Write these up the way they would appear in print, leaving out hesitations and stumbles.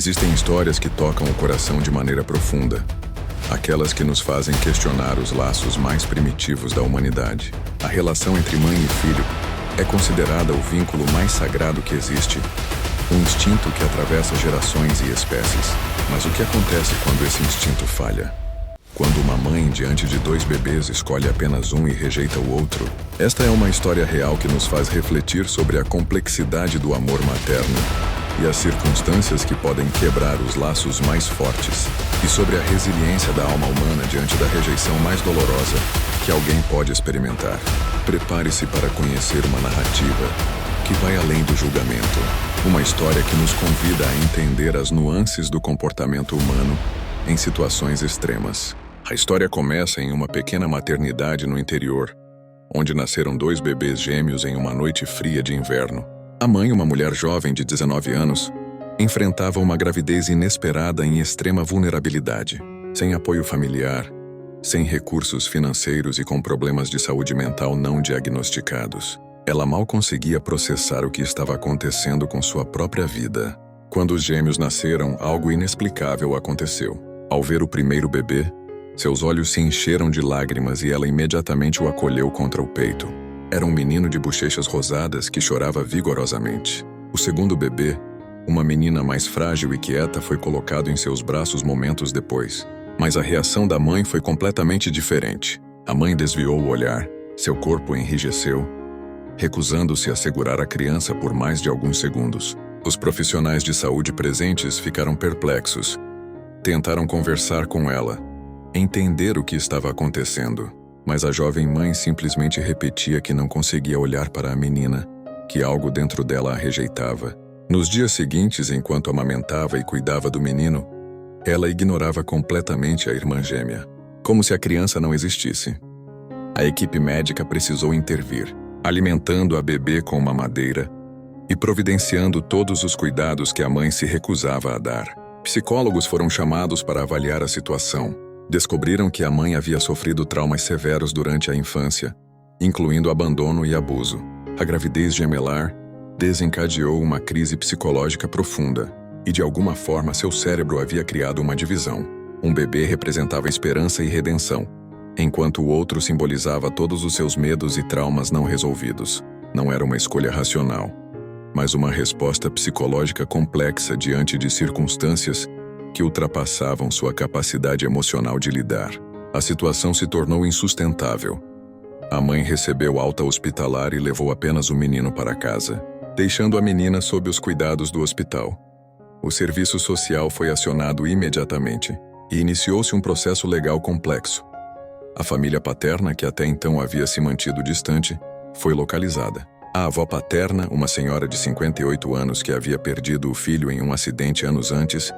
Existem histórias que tocam o coração de maneira profunda, aquelas que nos fazem questionar os laços mais primitivos da humanidade. A relação entre mãe e filho é considerada o vínculo mais sagrado que existe, um instinto que atravessa gerações e espécies. Mas o que acontece quando esse instinto falha? Quando uma mãe, diante de dois bebês, escolhe apenas um e rejeita o outro? Esta é uma história real que nos faz refletir sobre a complexidade do amor materno e as circunstâncias que podem quebrar os laços mais fortes, e sobre a resiliência da alma humana diante da rejeição mais dolorosa que alguém pode experimentar. Prepare-se para conhecer uma narrativa que vai além do julgamento, uma história que nos convida a entender as nuances do comportamento humano em situações extremas. A história começa em uma pequena maternidade no interior, onde nasceram dois bebês gêmeos em uma noite fria de inverno. A mãe, uma mulher jovem de 19 anos, enfrentava uma gravidez inesperada em extrema vulnerabilidade, sem apoio familiar, sem recursos financeiros e com problemas de saúde mental não diagnosticados. Ela mal conseguia processar o que estava acontecendo com sua própria vida. Quando os gêmeos nasceram, algo inexplicável aconteceu. Ao ver o primeiro bebê, seus olhos se encheram de lágrimas e ela imediatamente o acolheu contra o peito. Era um menino de bochechas rosadas que chorava vigorosamente. O segundo bebê, uma menina mais frágil e quieta, foi colocado em seus braços momentos depois. Mas a reação da mãe foi completamente diferente. A mãe desviou o olhar, seu corpo enrijeceu, recusando-se a segurar a criança por mais de alguns segundos. Os profissionais de saúde presentes ficaram perplexos. Tentaram conversar com ela, entender o que estava acontecendo. Mas a jovem mãe simplesmente repetia que não conseguia olhar para a menina, que algo dentro dela a rejeitava. Nos dias seguintes, enquanto amamentava e cuidava do menino, ela ignorava completamente a irmã gêmea, como se a criança não existisse. A equipe médica precisou intervir, alimentando a bebê com mamadeira e providenciando todos os cuidados que a mãe se recusava a dar. Psicólogos foram chamados para avaliar a situação. Descobriram que a mãe havia sofrido traumas severos durante a infância, incluindo abandono e abuso. A gravidez gemelar desencadeou uma crise psicológica profunda, e de alguma forma seu cérebro havia criado uma divisão. Um bebê representava esperança e redenção, enquanto o outro simbolizava todos os seus medos e traumas não resolvidos. Não era uma escolha racional, mas uma resposta psicológica complexa diante de circunstâncias que ultrapassavam sua capacidade emocional de lidar. A situação se tornou insustentável. A mãe recebeu alta hospitalar e levou apenas o menino para casa, deixando a menina sob os cuidados do hospital. O serviço social foi acionado imediatamente e iniciou-se um processo legal complexo. A família paterna, que até então havia se mantido distante, foi localizada. A avó paterna, uma senhora de 58 anos que havia perdido o filho em um acidente anos antes,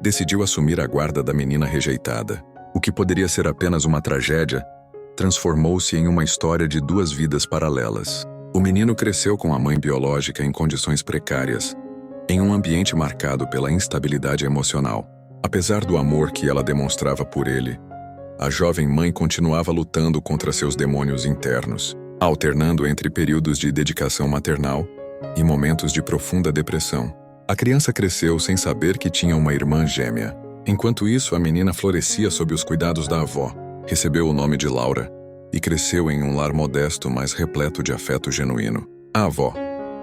decidiu assumir a guarda da menina rejeitada. O que poderia ser apenas uma tragédia, transformou-se em uma história de duas vidas paralelas. O menino cresceu com a mãe biológica em condições precárias, em um ambiente marcado pela instabilidade emocional. Apesar do amor que ela demonstrava por ele, a jovem mãe continuava lutando contra seus demônios internos, alternando entre períodos de dedicação maternal e momentos de profunda depressão. A criança cresceu sem saber que tinha uma irmã gêmea. Enquanto isso, a menina florescia sob os cuidados da avó, recebeu o nome de Laura e cresceu em um lar modesto, mas repleto de afeto genuíno. A avó,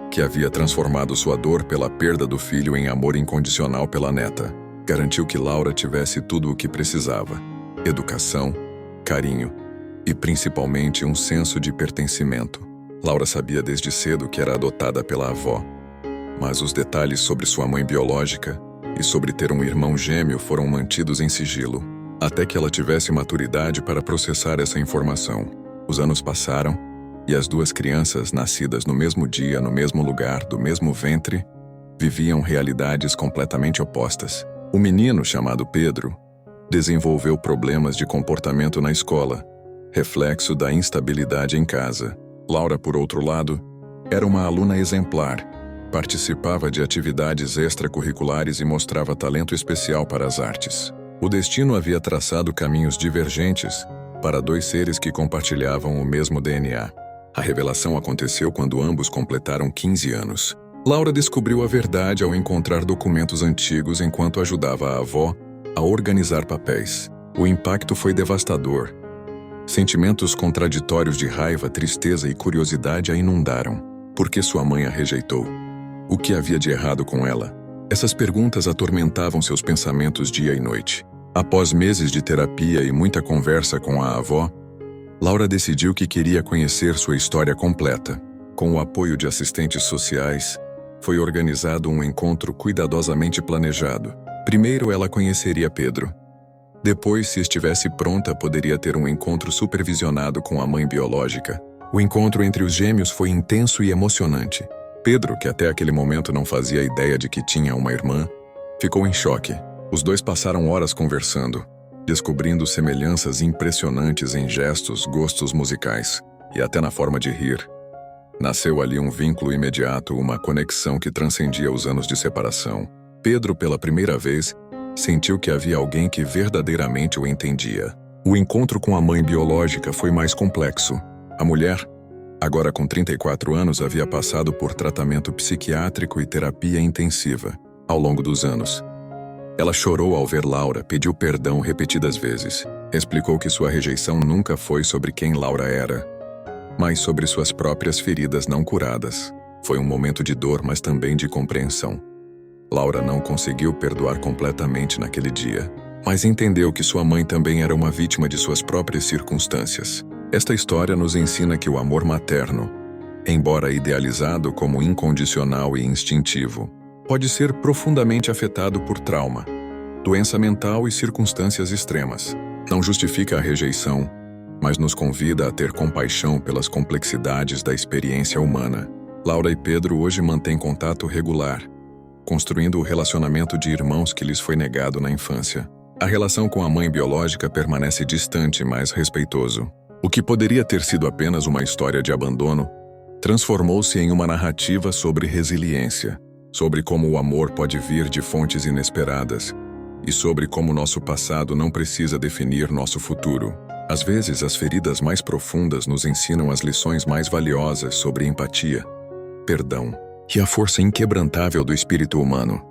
que havia transformado sua dor pela perda do filho em amor incondicional pela neta, garantiu que Laura tivesse tudo o que precisava: educação, carinho e principalmente um senso de pertencimento. Laura sabia desde cedo que era adotada pela avó, mas os detalhes sobre sua mãe biológica e sobre ter um irmão gêmeo foram mantidos em sigilo, até que ela tivesse maturidade para processar essa informação. Os anos passaram, e as duas crianças, nascidas no mesmo dia, no mesmo lugar, do mesmo ventre, viviam realidades completamente opostas. O menino, chamado Pedro, desenvolveu problemas de comportamento na escola, reflexo da instabilidade em casa. Laura, por outro lado, era uma aluna exemplar, participava de atividades extracurriculares e mostrava talento especial para as artes. O destino havia traçado caminhos divergentes para dois seres que compartilhavam o mesmo DNA. A revelação aconteceu quando ambos completaram 15 anos. Laura descobriu a verdade ao encontrar documentos antigos enquanto ajudava a avó a organizar papéis. O impacto foi devastador. Sentimentos contraditórios de raiva, tristeza e curiosidade a inundaram. Por que sua mãe a rejeitou? O que havia de errado com ela? Essas perguntas atormentavam seus pensamentos dia e noite. Após meses de terapia e muita conversa com a avó, Laura decidiu que queria conhecer sua história completa. Com o apoio de assistentes sociais, foi organizado um encontro cuidadosamente planejado. Primeiro ela conheceria Pedro. Depois, se estivesse pronta, poderia ter um encontro supervisionado com a mãe biológica. O encontro entre os gêmeos foi intenso e emocionante. Pedro, que até aquele momento não fazia ideia de que tinha uma irmã, ficou em choque. Os dois passaram horas conversando, descobrindo semelhanças impressionantes em gestos, gostos musicais e até na forma de rir. Nasceu ali um vínculo imediato, uma conexão que transcendia os anos de separação. Pedro, pela primeira vez, sentiu que havia alguém que verdadeiramente o entendia. O encontro com a mãe biológica foi mais complexo. A mulher, agora com 34 anos, havia passado por tratamento psiquiátrico e terapia intensiva ao longo dos anos. Ela chorou ao ver Laura, pediu perdão repetidas vezes. Explicou que sua rejeição nunca foi sobre quem Laura era, mas sobre suas próprias feridas não curadas. Foi um momento de dor, mas também de compreensão. Laura não conseguiu perdoar completamente naquele dia, mas entendeu que sua mãe também era uma vítima de suas próprias circunstâncias. Esta história nos ensina que o amor materno, embora idealizado como incondicional e instintivo, pode ser profundamente afetado por trauma, doença mental e circunstâncias extremas. Não justifica a rejeição, mas nos convida a ter compaixão pelas complexidades da experiência humana. Laura e Pedro hoje mantêm contato regular, construindo o relacionamento de irmãos que lhes foi negado na infância. A relação com a mãe biológica permanece distante, mas respeitoso. O que poderia ter sido apenas uma história de abandono, transformou-se em uma narrativa sobre resiliência, sobre como o amor pode vir de fontes inesperadas e sobre como nosso passado não precisa definir nosso futuro. Às vezes, as feridas mais profundas nos ensinam as lições mais valiosas sobre empatia, perdão e a força inquebrantável do espírito humano.